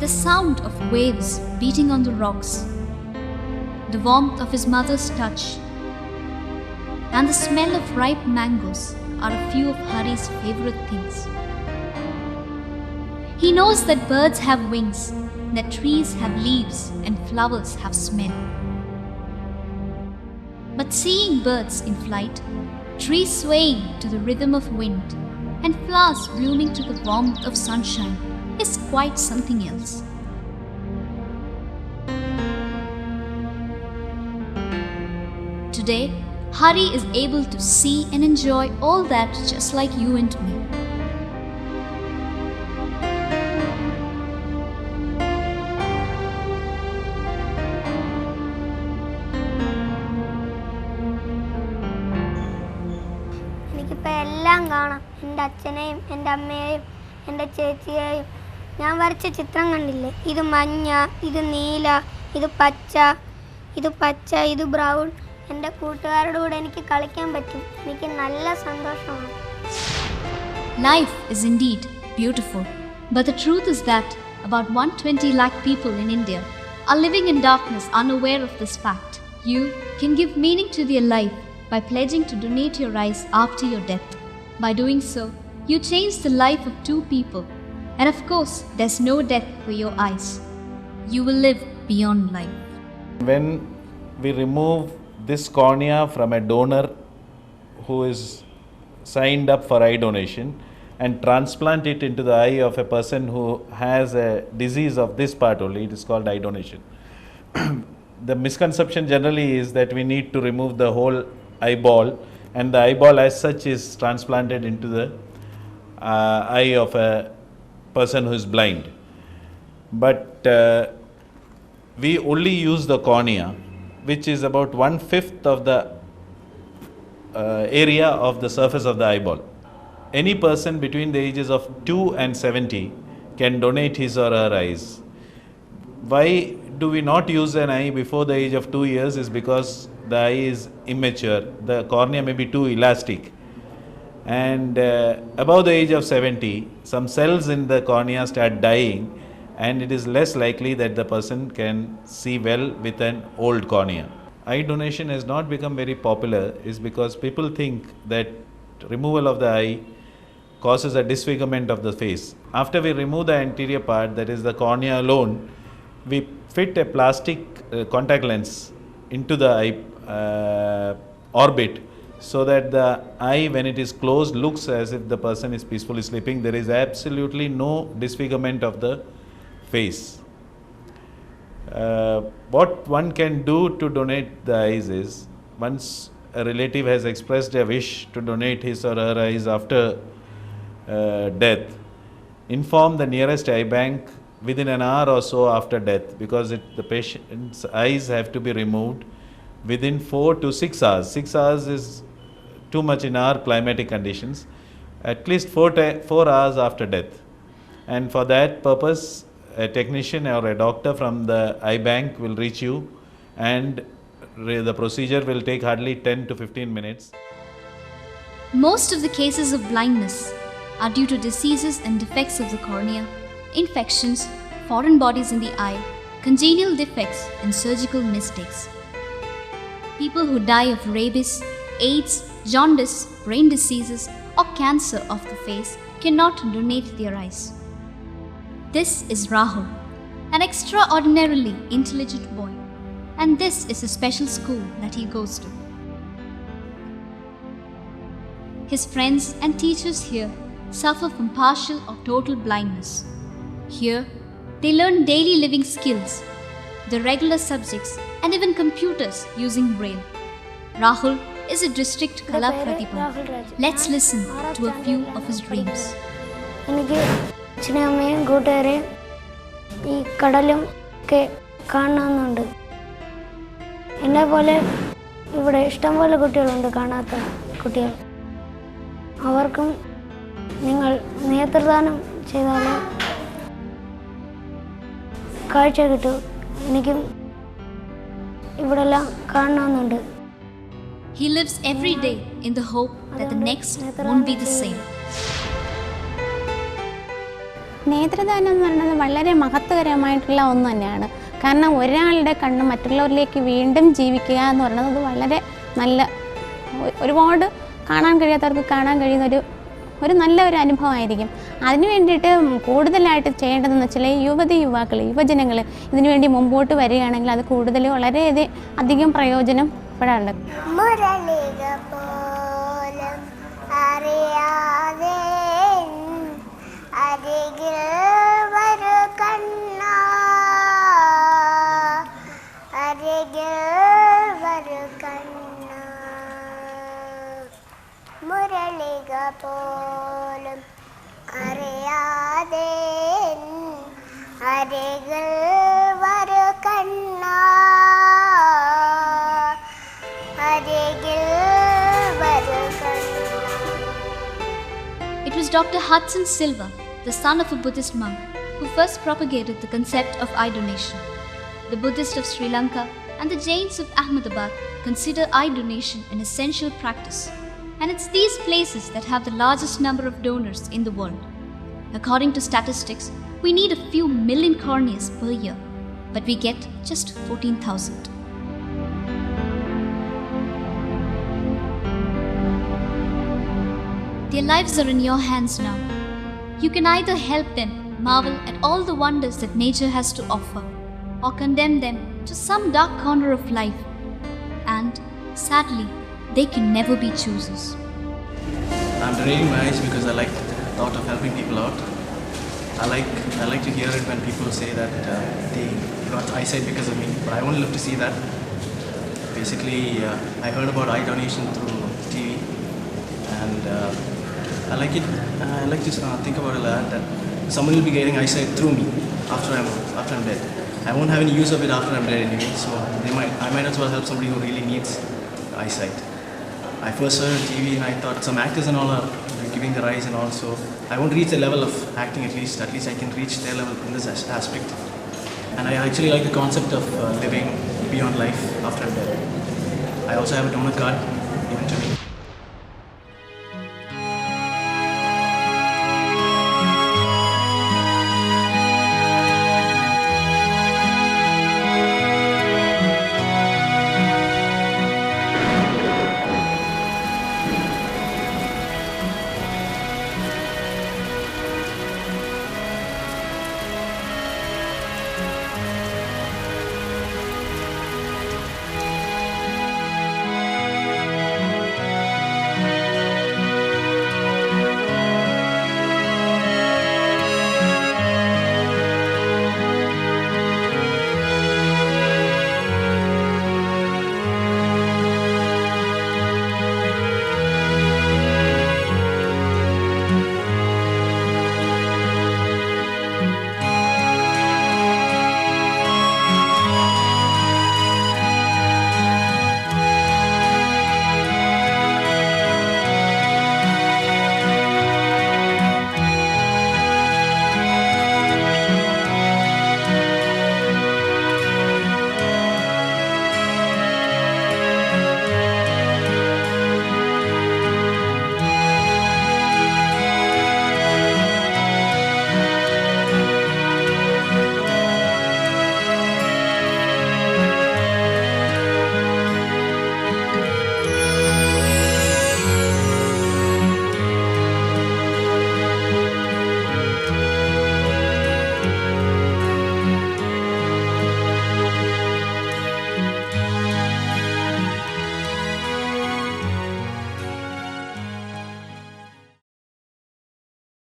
The sound of waves beating on the rocks, the warmth of his mother's touch, and the smell of ripe mangoes are a few of Hari's favorite things. He knows that birds have wings, that trees have leaves, and flowers have smell. But seeing birds in flight, trees swaying to the rhythm of wind, and flowers blooming to the warmth of sunshine is quite something else. Today, Hari is able to see and enjoy all that just like you and me. എനിക്കിപ്പോൾ എല്ലാം കാണാം. എൻ്റെ അച്ഛനെയും എൻ്റെ അമ്മയെയും എൻ്റെ ചേച്ചിയെയും. ഞാൻ വരച്ച ചിത്രം കണ്ടില്ലേ? ഇത് മഞ്ഞ, ഇത് നീല, ഇത് പച്ച, ഇത് ബ്രൗൺ. എൻ്റെ കൂട്ടുകാരുടെ കൂടെ എനിക്ക് കളിക്കാൻ പറ്റും. എനിക്ക് നല്ല സന്തോഷമാണ്. Life is indeed beautiful, but the truth is that about 120 lakh people in India are living in darkness, unaware of this fact. You can give meaning to their life by pledging to donate your eyes after your death. By doing so, you change the life of two people. And of course, there's no death for your eyes. You will live beyond life. When we remove this cornea from a donor who is signed up for eye donation and transplant it into the eye of a person who has a disease of this part only, it is called eye donation. The misconception generally is that we need to remove the whole eyeball, and the eyeball as such is transplanted into the eye of a person who is blind. But we only use the cornea, which is about 1/5 of the area of the surface of the eyeball. Any person between the ages of 2 and 70 can donate his or her eyes. Why do we not use an eye before the age of 2 years? Is because the eye is immature, the cornea may be too elastic, and above the age of 70 some cells in the cornea start dying, and it is less likely that the person can see well with an old cornea. Eye donation has not become very popular is because people think that removal of the eye causes a disfigurement of the face. After we remove the anterior part, that is the cornea alone, we fit a plastic contact lens into the eye orbit, so that the eye, when it is closed, looks as if the person is peacefully sleeping. There is absolutely no disfigurement of the face. What one can do to donate the eyes is, once a relative has expressed a wish to donate his or her eyes after death, inform the nearest eye bank within an hour or so after death, because the patient's eyes have to be removed within 4 to 6 hours. 6 hours is too much in our climatic conditions. At least 4 hours after death. And for that purpose, a technician or a doctor from the eye bank will reach you, and the procedure will take hardly 10 to 15 minutes. Most of the cases of blindness are due to diseases and defects of the cornea, infections, foreign bodies in the eye, congenital defects, and surgical mistakes. People who die of rabies, AIDS, jaundice, brain diseases, or cancer of the face cannot donate their eyes. This is Rahul, an extraordinarily intelligent boy, and this is a special school that he goes to. His friends and teachers here suffer from partial or total blindness. Here, they learn daily living skills, the regular subjects, and even computers using Braille. Rahul is a district Kala Pratibha. Let's listen to a few of his dreams. എനിക്ക് അച്ഛനെയും അമ്മയും കൂട്ടുകാരെയും ഈ കടലും ഒക്കെ കാണണമെന്നുണ്ട്. എന്നെ പോലെ ഇവിടെ ഇഷ്ടംപോലെ കുട്ടികളുണ്ട്, കാണാത്ത കുട്ടികൾ. അവർക്കും നിങ്ങൾ നേത്രദാനം ചെയ്താൽ കാഴ്ച കിട്ടും. എനിക്കും ഇവിടെല്ലാം കാണണമെന്നുണ്ട്. He lives every day in the hope that the next won't be the same. നേത്രദാനം എന്ന് പറയുന്നത് വളരെ മഹത്വകരമായിട്ടുള്ള ഒന്ന് തന്നെയാണ്. കാരണം ഒരാളുടെ കണ്ണ് മറ്റുള്ളവരിലേക്ക് വീണ്ടും ജീവിക്കുക എന്ന് പറയുന്നത് വളരെ നല്ല, ഒരുപാട് കാണാൻ കഴിയാത്തവർക്ക് കാണാൻ കഴിയുന്ന ഒരു നല്ല ഒരു അനുഭവമായിരിക്കും. അതിനു വേണ്ടിയിട്ട് കൂടുതലായിട്ട് ചെയ്യേണ്ടതെന്ന് വെച്ചാൽ യുവതിയുവാക്കൾ, യുവജനങ്ങൾ ഇതിനു വേണ്ടി മുമ്പോട്ട് വരികയാണെങ്കിൽ അത് കൂടുതൽ വളരെ അധികം പ്രയോജനപ്പെടാറുണ്ട്. പോലും അറിയാതെ അരികിൽ വരു കണ്ണ, അരികിൽ വരു കണ്ണ. It was Dr. Hudson Silva, the son of a Buddhist monk, who first propagated the concept of eye donation. The Buddhists of Sri Lanka and the Jains of Ahmedabad consider eye donation an essential practice. And it's these places that have the largest number of donors in the world. According to statistics, we need a few million corneas per year, but we get just 14,000. Their lives are in your hands now. You can either help them marvel at all the wonders that nature has to offer, or condemn them to some dark corner of life. And, sadly, they can never be choosers. I'm donating my eyes because I like the thought of helping people out. I like to hear it when people say that they got eyesight because of me, but I only live to see that. Basically, I heard about eye donation through TV, and I like it. I like to think about it like that someone will be getting eyesight through me after I'm dead. I won't have any use of it after I'm dead anyway, so I might as well help somebody who really needs eyesight. I first saw it on TV and I thought some actors and all are giving their eyes and all, so I won't reach the level of acting at least I can reach their level in this aspect. And I actually like the concept of living beyond life after I'm dead. I also have a donor card given to me.